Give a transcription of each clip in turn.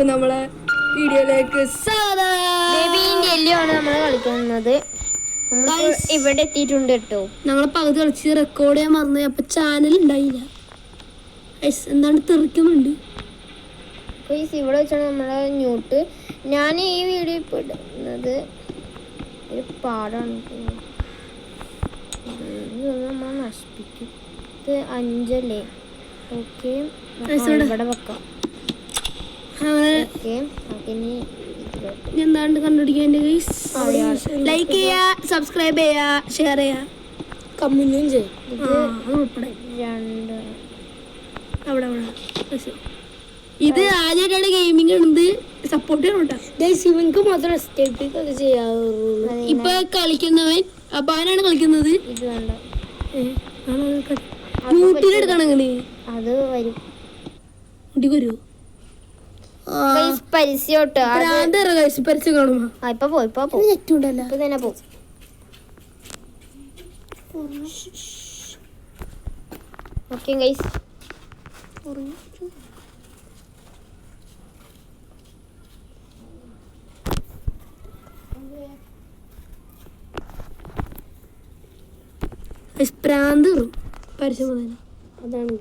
എല്ലാവർക്കും നമ്മളെ വീഡിയോയിലേക്ക് സ്വാഗതം. നമ്മൾ കളിക്കുന്നത് ഇവിടെ എത്തിയിട്ടുണ്ട് കേട്ടോ. ഞങ്ങൾ പകുതി കളിച്ച് റെക്കോർഡ് ചെയ്യാൻ മറന്നു. അപ്പൊ ചാനൽ ഉണ്ടായില്ല. എന്താണ് തെറിക്കുന്നുണ്ട്. ഇവിടെ വെച്ചാണ് നമ്മളെ ന്യൂട്ട്. ഞാൻ ഈ വീഡിയോ ഇപ്പോൾ ഇടുന്നത് ഒരു പാടാണ്. നമ്മൾ നശിപ്പിക്കും. ഇത് 5 അല്ലേ? ഓക്കെ, ഇവിടെ വെക്കാം. എന്താണ്ട് കണ്ടുപിടിക്കാൻ ലൈക്ക് ചെയ്യാ, സബ്സ്ക്രൈബ് ചെയ്യാ, ഷെയർ ചെയ്യാ, കമന്റും ചെയ്യാം. ഇത് ആദ്യമായിട്ടാണ് ഗെയിമിംഗ് ഉണ്ട്. സപ്പോർട്ട് ചെയ്യണം കേട്ടോ. ഇവൻക്ക് മാത്രം എസ്കേപ്പ് ചെയ്യാറുള്ളൂ. ഇപ്പൊ കളിക്കുന്നവൻ അപ്പാനാണ് കളിക്കുന്നത്. ഇത് വേണ്ട, യൂട്യൂബിലെടുക്കണം. അങ്ങനെ അത് വരും. കുട്ടിക്ക് വരുമോ? പരസ്യം കാണുമ്പോ തന്നെ പോ. ഓക്കെ ഗൈസ്, പ്രാന്ത് പരസ്യം അതാണ്.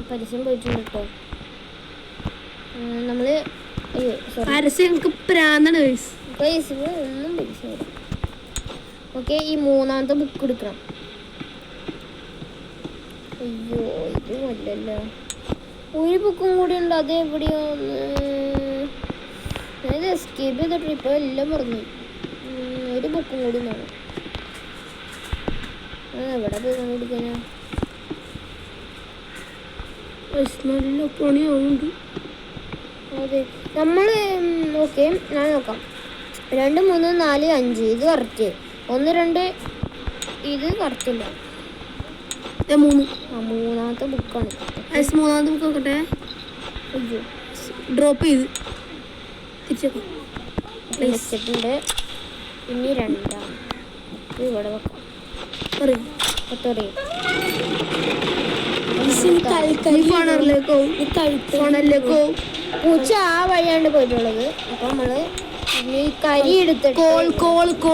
പരസ്യം പോയിട്ടുണ്ട് കേട്ടോ. നമ്മള് പരസ്യം പ്രാന്താണ്. ഒന്നും പരസ്യം. ഓക്കെ, ഈ 3ാമത്തെ ബുക്ക് എടുക്കണം. അയ്യോ, ഇത് അല്ലല്ലോ. ഒരു ബുക്കും കൂടി ഉണ്ട്. അത് എവിടെയോ ഞാനിത് എസ്കേപ്പ് ചെയ്തിട്ട് ഇപ്പൊ എല്ലാം പറഞ്ഞു. ഒരു ബുക്കും കൂടി വേണം. എവിടെ പോയി കണ്ടുപിടിക്കാനാ? നല്ല പണിയാവുന്നുണ്ട്. അതെ, നമ്മൾ ഓക്കെ, ഞാൻ നോക്കാം. 2, 3, 4, 5 ഇത് കറക്റ്റ്. 1, 2 ഇത് കറക്റ്റില്ല. 3ാമത്തെ ബുക്കാണ്. 3ാമത്തെ ബുക്ക് നോക്കട്ടെ. അയ്യോ, ഡ്രോപ്പ് ചെയ്ത് വെച്ചിട്ടുണ്ട്. ഇനി 2ാം ഇവിടെ വെക്കാം. പൂച്ച ആ വഴിയാണ് പോയിട്ടുള്ളത്. അപ്പൊ നമ്മള് ഈ കരി എടുത്തിട്ട് കോളിലേക്ക്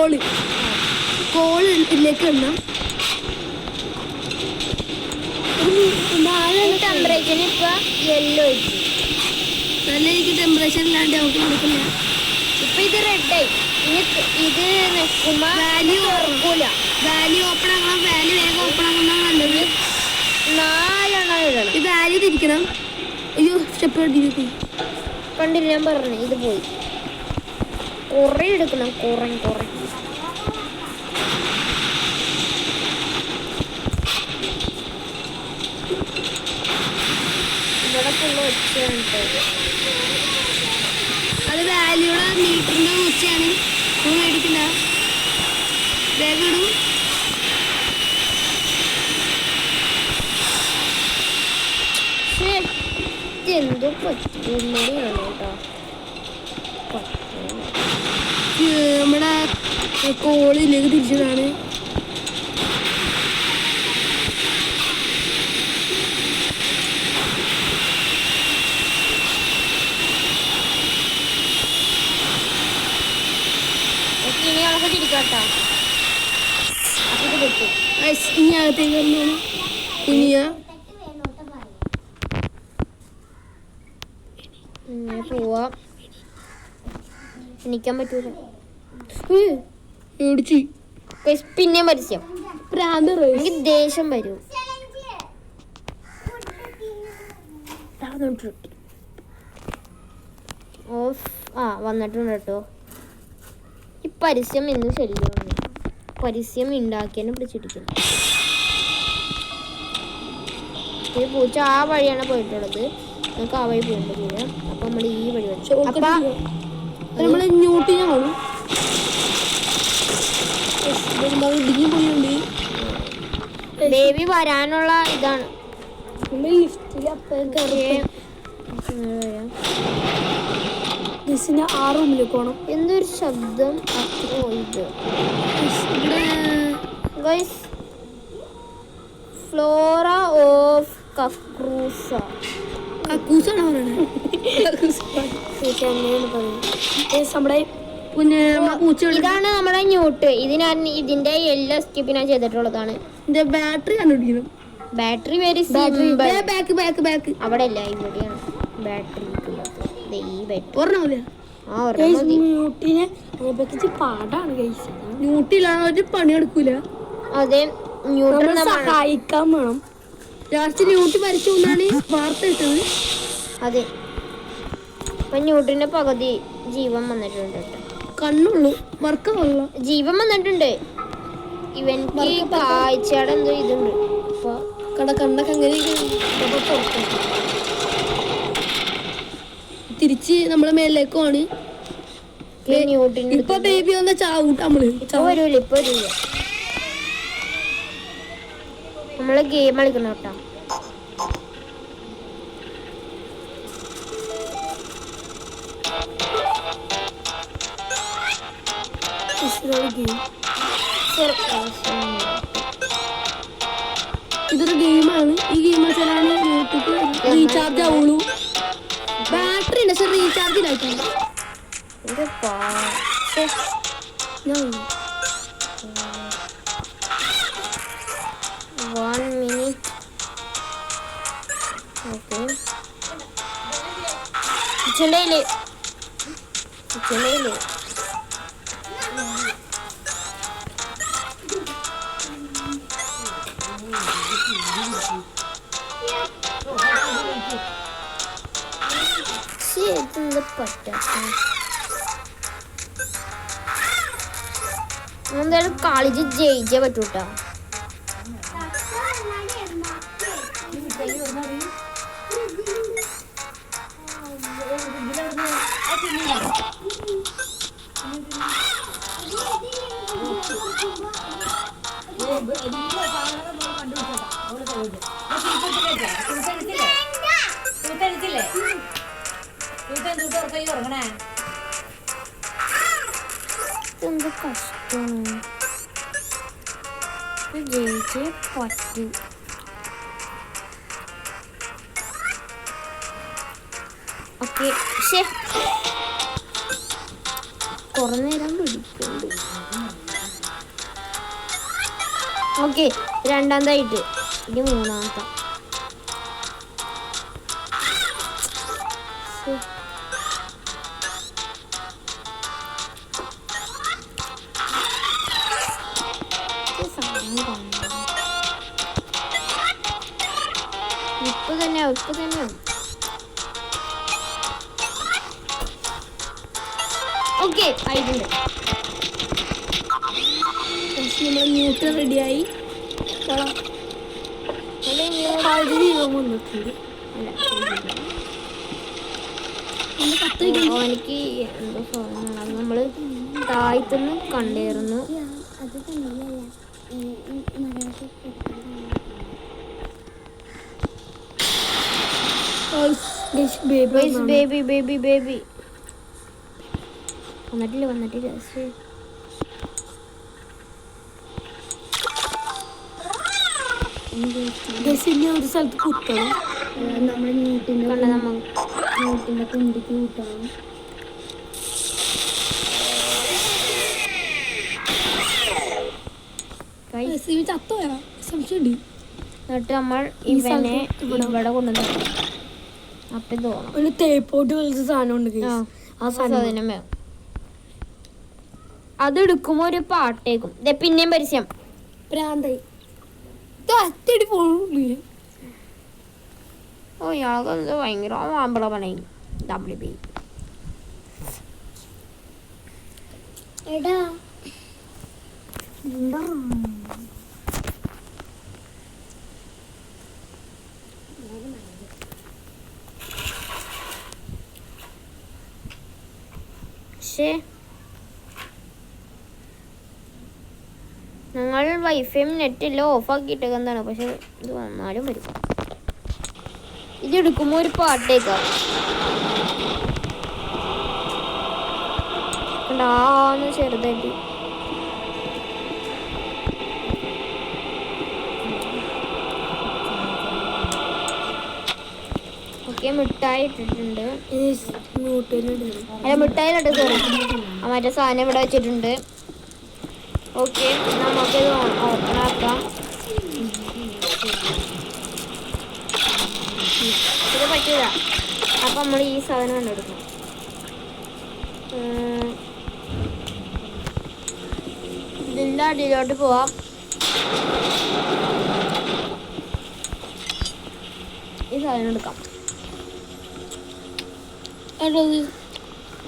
ടെമ്പറേച്ചർ ഇപ്പൊ യെല്ലോ ആയിട്ട് നല്ല എനിക്ക് ടെമ്പറേച്ചർ ഇല്ലാണ്ട് നമുക്ക് കൊടുക്കില്ല. ഇപ്പൊ ഇത് റെഡായി. ഇത് നിൽക്കുമ്പോ വാല്യൂ ഓർക്കൂല. വാല്യൂ ഓപ്പൺ ആക്കണം. വാല്യൂ വേഗം ഓപ്പൺ ആക്കുന്ന നല്ലത്. 4 ഇടണം. ഈ വാല്യൂ തിരിക്കണം. അയ്യോ, സ്റ്റെപ്പ് കണ്ടില്ല, ഞാൻ പറഞ്ഞു. ഇത് പോയി കുറെ എടുക്കണം. കുറെ ഇവിടെ ഫുള്ള് ഒച്ചയാണ്. അത് വാല്യൂടെ മീറ്ററിന്റെ ഉച്ചയാണ്. മേടിക്കണ്ട, വേഗം ഇടും. എന്തോ പറ്റുന്നതാണ് കേട്ടോ. നമ്മുടെ കോളിലേക്ക് തിരിച്ചതാണ്. ഇനി നമുക്ക് തിരിക്കാട്ടോ. ഇനി അകത്തേക്ക് വന്നാണ് കുനിയ പോവാ. എണീക്കാൻ പറ്റൂല. പിന്നെ പരസ്യം എനിക്ക് ദേഷ്യം വരും. വന്നിട്ടുണ്ട് കേട്ടോ. ഈ പരസ്യം എന്ന് ശല്യമാണ്. പരസ്യം ഉണ്ടാക്കിയാണ് പിടിച്ചിരിക്കുന്നത്. ഈ പൂച്ച ആ വഴിയാണ് പോയിട്ടുള്ളത്. നമുക്ക് ആ വഴി പോകേണ്ടതില്ല. അപ്പൊ നമ്മൾ ഈ വഴി വെച്ചു. നമ്മള് ന്യൂട്ടിന് പോകും. ബേബി വരാനുള്ള ഇതാണ്. ബസ്സിന്റെ ആ റൂമിലേക്ക് പോകണം. എന്തൊരു ശബ്ദം. ഓ ഇത് ഗൈസ് ഫ്ലോറ ഓഫ് കക്രൂസ. കക്കൂസാണോ നമ്മുടെ പൂച്ചകൾ. ഇതാണ് നമ്മുടെ ന്യൂട്ട്. ഇതിന്റെ എല്ലാ സ്കിപ്പ് ഞാൻ ചെയ്തിട്ടുള്ളതാണ്. ഇതിന്റെ ബാറ്ററി കണ്ടുപിടിക്കണം. ബാറ്ററി വെരി ബാക്ക് അവിടെ അല്ല, ഇവിടെയാണ് ബാറ്ററി. ന്യൂട്ടിനെ പാടാണ്. ന്യൂട്ടിലാണ് ഒരു പണി എടുക്കൂല. അതെ, ന്യൂട്ടൻ സഹായിക്കാൻ വേണം. ലാസ്റ്റ് ന്യൂട്ടി മരിച്ചു കൊണ്ടാണ് വാർത്ത ഇട്ടത്. അതെ, ഇപ്പൊ ന്യൂട്ടിന്റെ പകുതി ജീവൻ വന്നിട്ടുണ്ട്. കണ്ണുള്ളൂ, വർക്കുള്ള ജീവൻ വന്നിട്ടുണ്ട്. ഇവൻക്ക് കാഴ്ചയുടെ എന്തോ ഇതുണ്ട്. അപ്പൊ കണ്ണൊക്കെ അങ്ങനെ തിരിച്ച് നമ്മളെ മേലിലേക്ക് ആണ്. ഇപ്പൊ ബേബി വന്ന ചാവൂട്ട നമ്മള്. വരൂല, ഇപ്പൊ വരൂല. നമ്മള് ഗെയിം കളിക്കണം കേട്ടോ. ഇതൊരു ഗെയിമാണ്. ഈ ഗെയിം വെച്ചാലാണ് റീചാർജ് ആവുള്ളൂ. ബാറ്ററി ഉണ്ട്, പക്ഷെ റീചാർജ് ഇല്ലായിട്ടാണ്. കിച്ചണില് എന്തായാലും കളിച്ച് ജയിച്ചേ പറ്റൂട്ടാ. എന്ത് കഷ്ടമാണ്. ജയിച്ചേ പറ്റൂ. ഓക്കെ, കുറെ നേരം പിടിക്കുന്നുണ്ട്. ഓക്കെ, രണ്ടാമതായിട്ട് ഇത് മൂന്നാമത്തെ. ഇപ്പൊ തന്നെയാവും. ഓക്കെ, ആയിട്ടുണ്ട്. ന്യൂട്ട് റെഡിയായി. എനിക്ക് എന്തോ സാധനമാണ് നമ്മള് താഴ്ത്തുനിന്ന് കണ്ടേറുന്നു. ബേബി വന്നിട്ടില്ല. ഒരു സ്ഥലത്ത് കുത്തണം. നമ്മുടെ ന്യൂട്ടിന്റെ കുണ്ടിക്ക് കൂട്ടണം. ചത്തോയാ സംശയമുണ്ട്. എന്നിട്ട് നമ്മൾ ഇവനെ ഇവിടെ കൊണ്ടുവന്നു. അപ്പൊ തോന്നും ഒരു തേപ്പോട്ട് കളിച്ച സാധനം ഉണ്ട്. ആ സാധനം വേണം. അതെടുക്കുമ്പോ ഒരു പാട്ടേക്കും. പിന്നെയും പരസ്യം പ്രാന്തായി അറ്റടി പോണില്ലേ. ഓ ഇയാൾക്ക് ഭയങ്കര മാമ്പള പണയും. WB എടാ ഞങ്ങൾ വൈഫൈയും നെറ്റെല്ലാം ഓഫാക്കിയിട്ടൊക്കെ എന്താണ്. പക്ഷെ ഇത് വന്നാലും വരും. ഇതെടുക്കുമ്പോൾ ഒരു പാട്ടേക്കാം. ഉണ്ടാന്ന് ചെറുതായിട്ട്. ഓക്കെ, മിഠായി ഇട്ടിട്ടുണ്ട്. അല്ല, മിഠായിലുണ്ട്, സോറി. മറ്റേ സാധനം ഇവിടെ വെച്ചിട്ടുണ്ട്. ഓക്കെ, നമുക്കിത് ഓപ്പൺ ആക്കാം. ഇത് പറ്റില്ല. അപ്പം നമ്മൾ ഈ സാധനം കണ്ടെടുക്കും. ഇതിൻ്റെ അടിയിലോട്ട് പോവാം. ഈ സാധനം എടുക്കാം.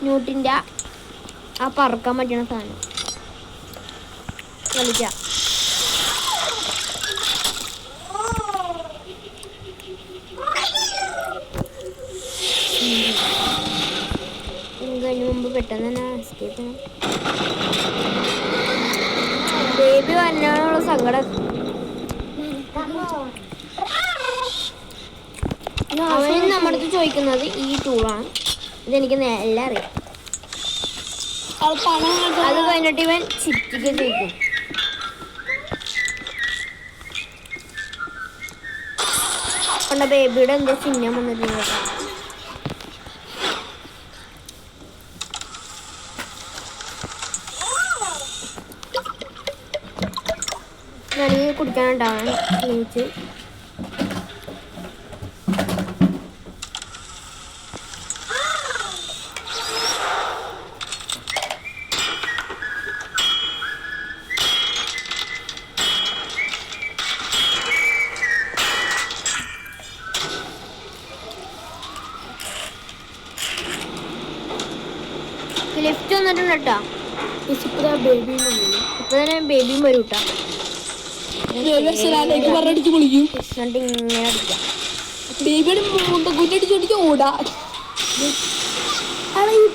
ന്യൂട്ടിൻ്റെ ആ പറക്കാൻ പറ്റുന്ന സാധനം കളിക്കാം. അതിന് മുമ്പ് പെട്ടെന്ന് തന്നെ എസ്കേപ്പ് ചെയ്യണം. ബേബി വരാനുള്ള സങ്കടം. അവൻ നമ്മുടെ അടുത്ത് ചോദിക്കുന്നത് ഈ ടൂളാണ്. ഇതെനിക്ക് എല്ലാം അറിയാം. അത് കഴിഞ്ഞിട്ട് ഇവൻ ചിറ്റിക്ക് ചോദിക്കും. കണ്ട ബേബിയുടെ എന്താ ചിഹ്നം വന്നിട്ടുണ്ട്. ഞാനീ കുടിക്കാനുണ്ടാവാൻ സ്നേഹിച്ച് ലിഫ്റ്റ് വന്നിട്ടുണ്ട് കേട്ടോ. ഇപ്പൊ തന്നെ ബേബിയും വരും കേട്ടോ. ഇങ്ങനെ അടിക്കാം. ബേബിയുടെ കുഞ്ഞടിച്ചോടിച്ച് ഓടാ.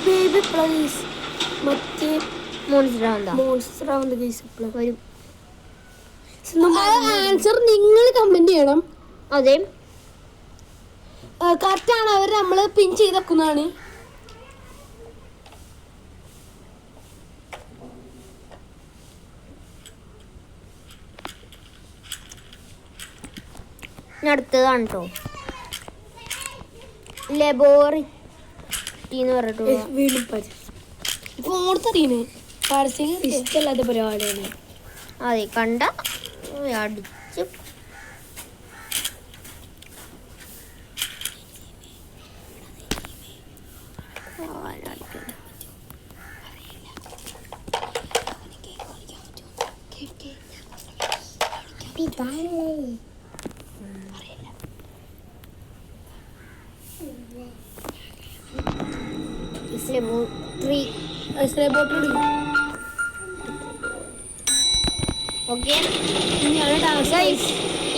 ബേബി പ്ലീസ് മറ്റേ വരും. ആൻസർ നിങ്ങൾ കമന്റ് ചെയ്യണം. അതെ, കറക്റ്റ് ആണ്. അവർ നമ്മള് പിൻ ചെയ്ത് വെക്കുന്നതാണ്. അടുത്തതാണ് കേട്ടോ, ലബോറട്ടറി എന്ന് പറഞ്ഞിട്ടുള്ള വീണ്ടും ഫോണറിയുന്നേ പരസ്യം ഇഷ്ടമല്ലാത്ത പരിപാടിയാണ്. അതെ, കണ്ട അടിച്ച്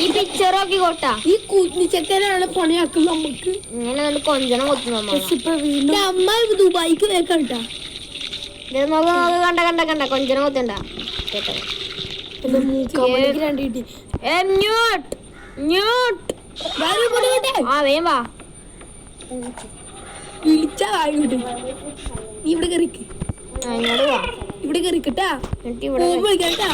ഈ പിക്ചർ നോക്കി കോട്ടാ. ഈ കുഞ്ഞിച്ചക്കനാണ് പണിയാക്കുന്നത് നമുക്ക്. ഇങ്ങനെ നല്ല കൊഞ്ചണം കൊത്തുന്നു. അമ്മ ദുബായിക്ക് വേക്കണ്ടാ. കണ്ട കണ്ട കണ്ട കൊഞ്ചനം കൊത്തണ്ട കേട്ടോ. വിളിച്ചാ വാങ്ങോട്ട്. നീ ഇവിടെ കറിക്ക്, ഇങ്ങോട്ട് വാ. ഇവിടെ കറിക്കട്ടാ. വിളിക്കാട്ടാ.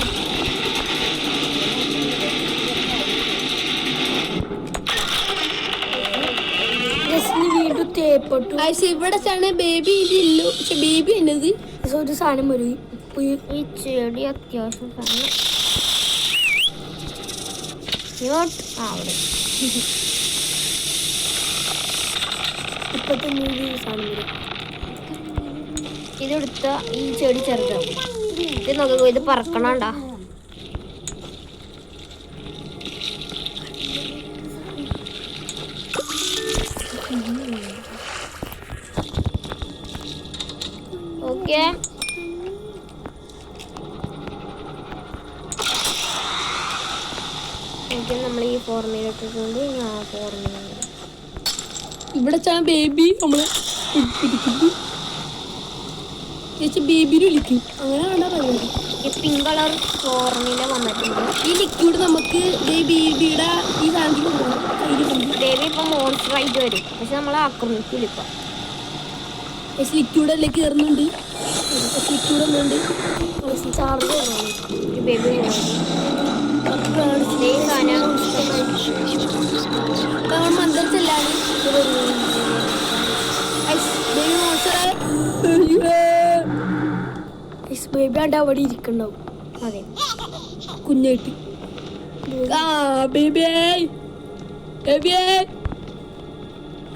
വീണ്ടും തേപ്പെട്ടു. ഇവിടെ ബേബി ഇതില്ലോ. പക്ഷെ ബേബി എന്നത് ഒരു സാധനം വരും. ഈ ചെടി അത്യാവശ്യം സാധനം അവിടെ ഇപ്പത്തെ സാധനം വരും. ഇതെടുത്ത ഈ ചെടി ചെറുതാവും. ഇത് നോക്കുക, ഇത് പറക്കണണ്ടാ. ഓക്കെ, നമ്മൾ ഈ ഫോർമുല ഇട്ടിട്ടുണ്ട്. ഞാൻ ഫോർമുല ഇവിടെ ബേബി നമ്മള് ബേബിനെ വിളിക്കും. അങ്ങനെ വേണ്ട പരിപാടി. പിങ്ക് കളർ ഫോർമുല വന്നിട്ടുണ്ട്. ഈ ലിക്വിഡ് നമുക്ക് ബേബിയുടെ ഈ സാധനത്തിൽ ബേബി ഇപ്പൊ മോൺസ്റ്റർ ആയിട്ട് വരും. പക്ഷെ നമ്മളെ ആക്രമിക്കില്ല. ഇപ്പൊ ലിക്വിഡല്ലേ കയറുന്നുണ്ട്. ലിക്വിഡ് ഒന്നുണ്ട്. ചാർജ് ബേബി മന്ത്രിച്ചല്ലാണ് ബേബി ആണ്ട് അവിടെ ഇരിക്കണ്ടാവും. അതെ കുഞ്ഞായിട്ട്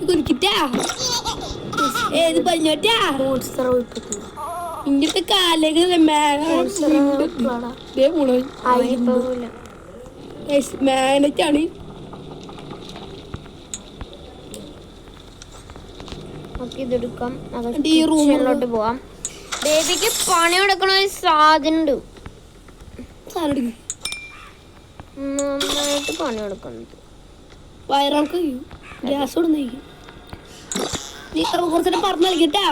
കുരിക്കിട്ടാ ഏത് പറഞ്ഞോട്ടാ ഇങ്ങനത്തെ കാലേക്ക് മാനറ്റാണ്. ഇതെടുക്കാം. ഈ റൂമിലോട്ട് പോവാം. ബേബിക്ക് പണി കൊടുക്കണ ഒരു സാധനം ഉണ്ട്. നന്നായിട്ട് പണി കൊടുക്കുന്നത് വയറാൾക്ക് ഗ്യാസ് കൊടുന്ന നീ കുറച്ചു പറഞ്ഞു നൽകിട്ടാ.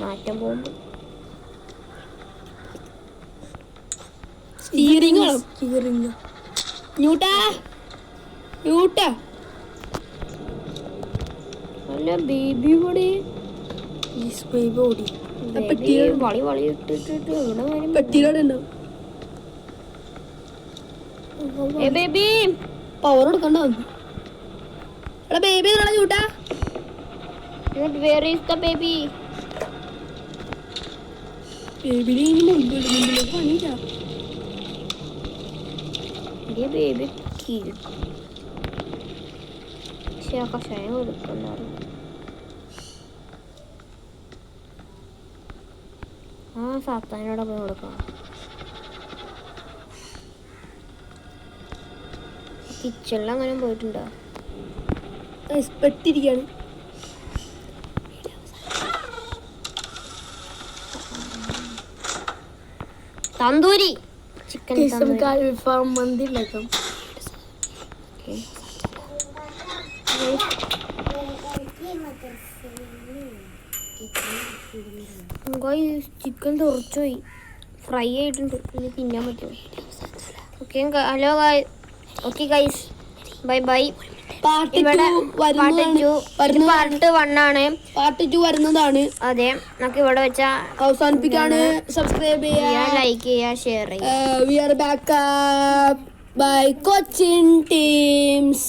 മാറ്റം പോകുമ്പോ സ്റ്റീറിംഗ് വേണം. സ്റ്റീറിംഗ് ന്യൂട്ടാ ന്യൂട്ടാ അല്ല ബേബി ഇവിടെ വളി വളി ഇട്ടിട്ട് പെട്ടിയിലോടെ ഉണ്ടാവും. ബേബി പവർ കൊടുക്കണ്ട വന്നു. എടാ ബേബി ന്യൂട്ടാ. Where is the baby? Baby കഷായം കൊടുക്കുന്നുണ്ടാവും. ആ സാത്താനോടൊപ്പം കൊടുക്കണം. കിച്ചണിൽ അങ്ങനെ പോയിട്ടുണ്ടോ? പെട്ടിരിക്കാണ്. തന്തൂരി ചിക്കൻ അൽഫാം മന്തി ഉണ്ടാക്കാം. ചിക്കൻ തുറച്ചുപോയി. ഫ്രൈ ആയിട്ടുണ്ട്. ഇനി തിന്നാൻ പറ്റുമോ? Okay hello okay guys bye bye. Part 1 ആണ്. പാർട്ട് 2 വരുന്നതാണ്. അതെ നമുക്ക് ഇവിടെ വെച്ചാ അവസാനിപ്പിക്കാണ്. സബ്സ്ക്രൈബ് ചെയ്യുക, ലൈക്ക് ചെയ്യുക, ഷെയർ ചെയ്യുക. We are back up by Cochin Teams.